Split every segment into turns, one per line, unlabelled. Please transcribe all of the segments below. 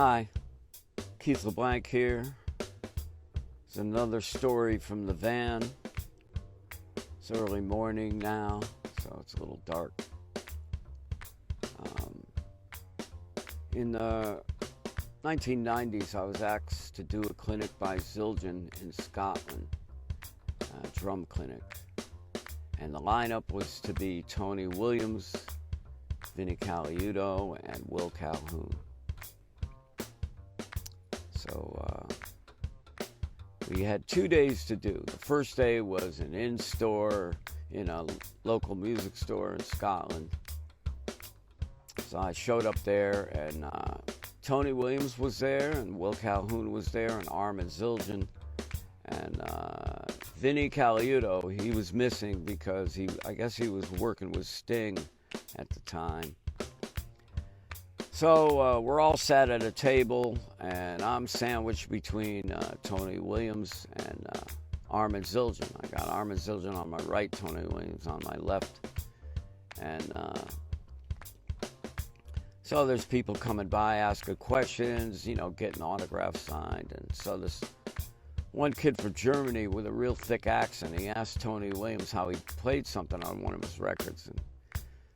Hi, Keith LeBlanc here. It's another story from the van. It's early morning now, so it's a little dark. In the 1990s, I was asked to do a clinic by Zildjian in Scotland, a drum clinic. And the lineup was to be Tony Williams, Vinnie Colaiuto, and Will Calhoun. So we had 2 days to do. The first day was an in-store in a local music store in Scotland. So I showed up there, and Tony Williams was there, and Will Calhoun was there, and Armin Zildjian. And Vinnie Colaiuto, he was missing because I guess he was working with Sting at the time. So we're all sat at a table, and I'm sandwiched between Tony Williams and Armin Zildjian. I got Armin Zildjian on my right, Tony Williams on my left. And so there's people coming by asking questions, getting autographs signed. And so this one kid from Germany with a real thick accent, he asked Tony Williams how he played something on one of his records. And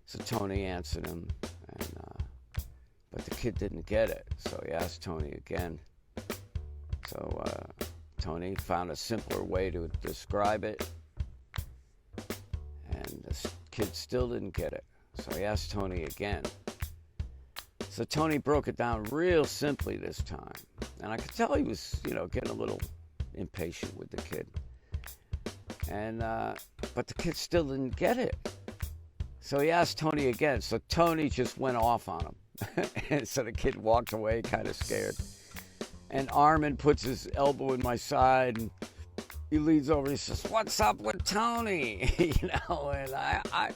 so Tony answered him, but the kid didn't get it. So he asked Tony again. So Tony found a simpler way to describe it, and the kid still didn't get it. So he asked Tony again. So Tony broke it down real simply this time. And I could tell he was, getting a little impatient with the kid. And but the kid still didn't get it. So he asked Tony again. So Tony just went off on him. And so the kid walked away kind of scared. And Armin puts his elbow in my side, and he leans over and he says, "What's up with Tony?" And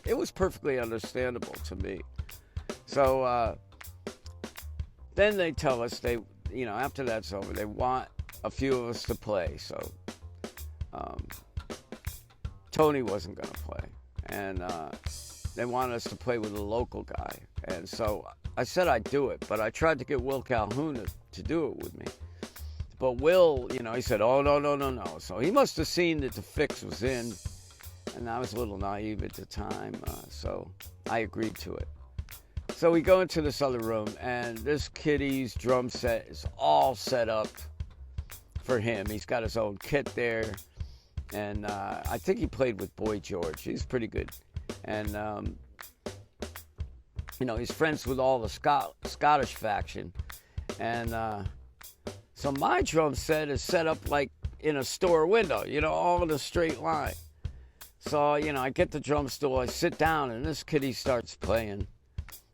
it was perfectly understandable to me. So then they tell us after that's over, they want a few of us to play. So Tony wasn't going to play, and they wanted us to play with a local guy. And so I said I'd do it, but I tried to get Will Calhoun to do it with me. But Will, he said, "Oh, no." So he must have seen that the fix was in, and I was a little naive at the time, so I agreed to it. So we go into this other room, and this kiddie's drum set is all set up for him. He's got his own kit there, and I think he played with Boy George. He's pretty good. And, he's friends with all the Scottish faction. And so my drum set is set up like in a store window, all in a straight line. So, I get the drum stool, I sit down, and this kiddie starts playing,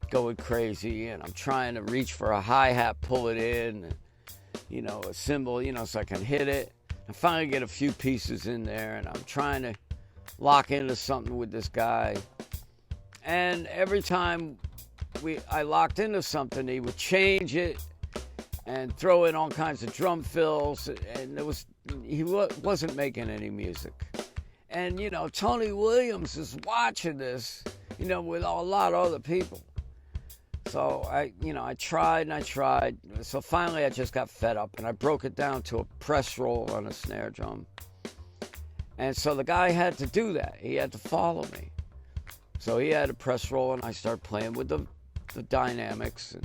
going crazy, and I'm trying to reach for a hi-hat, pull it in, and, a cymbal, so I can hit it. I finally get a few pieces in there, and I'm trying to lock into something with this guy. And every time I locked into something, he would change it and throw in all kinds of drum fills, and he wasn't making any music. And, Tony Williams is watching this, with a lot of other people. So I tried and I tried. So finally I just got fed up, and I broke it down to a press roll on a snare drum. And so the guy had to do that. He had to follow me. So he had a press roll, and I started playing with the dynamics.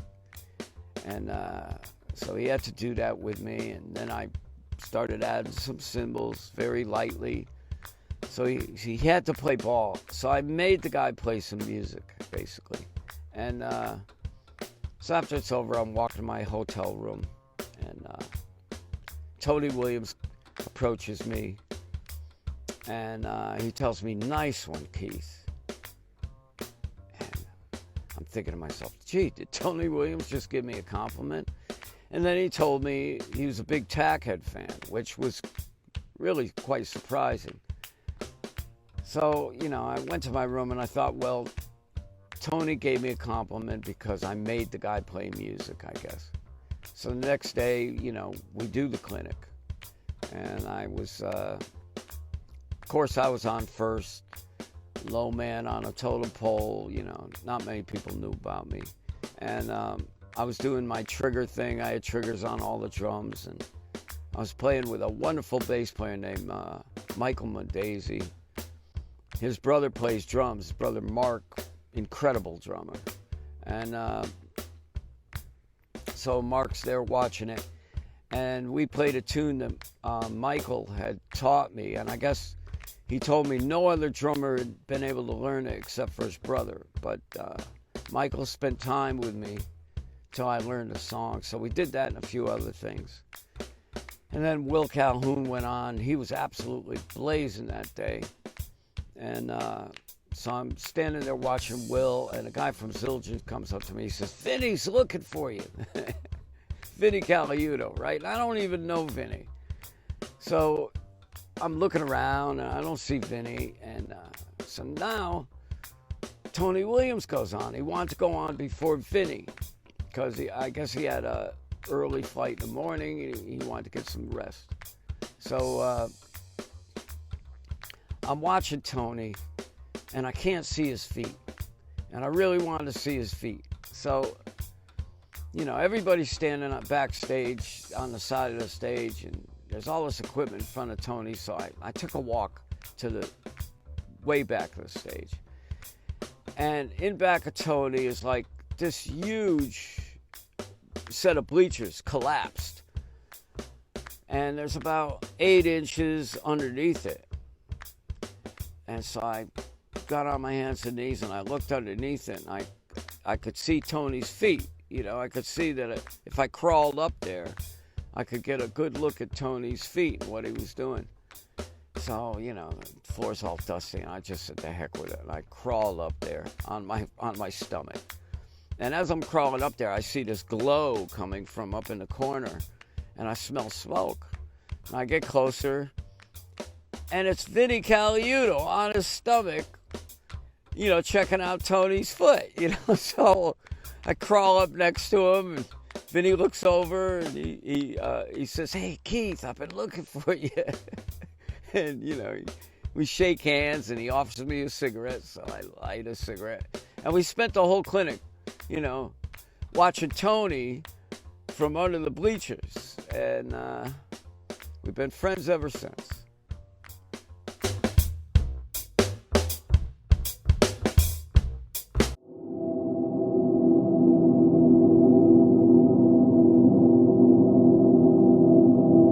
And so he had to do that with me. And then I started adding some cymbals very lightly. So he had to play ball. So I made the guy play some music, basically. And so after it's over, I'm walking to my hotel room, and Tony Williams approaches me, and he tells me, "Nice one, Keith." And I'm thinking to myself, gee, did Tony Williams just give me a compliment? And then he told me he was a big Tackhead fan, which was really quite surprising. So, I went to my room, and I thought, well, Tony gave me a compliment because I made the guy play music, I guess. So the next day, we do the clinic. And I was, of course, I was on first. low man on a totem pole. You know, not many people knew about me. And I was doing my trigger thing. I had triggers on all the drums, and I was playing with a wonderful bass player named Michael Mendesi. His brother plays drums. His brother Mark, incredible drummer. And so Mark's there watching it. And we played a tune that Michael had taught me. And I guess he told me no other drummer had been able to learn it except for his brother. But Michael spent time with me till I learned the song. So we did that and a few other things. And then Will Calhoun went on. He was absolutely blazing that day. And so I'm standing there watching Will, and a guy from Zildjian comes up to me. He says, "Vinny's looking for you." Vinny Caliuto, right? And I don't even know Vinny. So I'm looking around, and I don't see Vinny. And so now Tony Williams goes on. He wanted to go on before Vinny because I guess he had a early flight in the morning. He wanted to get some rest. So I'm watching Tony, and I can't see his feet. And I really wanted to see his feet. So, you know, everybody's standing up backstage on the side of the stage, and there's all this equipment in front of Tony. So I took a walk to the way back of the stage. And in back of Tony is like this huge set of bleachers collapsed. And there's about 8 inches underneath it. And so I got on my hands and knees and I looked underneath it, and I could see Tony's feet. You know, I could see that if I crawled up there, I could get a good look at Tony's feet and what he was doing. So, you know, the floor's all dusty, and I just said, "The heck with it." And I crawled up there on my stomach. And as I'm crawling up there, I see this glow coming from up in the corner, and I smell smoke. And I get closer, and it's Vinny Caliuto on his stomach, you know, checking out Tony's foot, you know. So I crawl up next to him, and Vinny looks over, and he says, "Hey, Keith, I've been looking for you." And, you know, we shake hands, and he offers me a cigarette, so I light a cigarette. And we spent the whole clinic, you know, watching Tony from under the bleachers. And we've been friends ever since.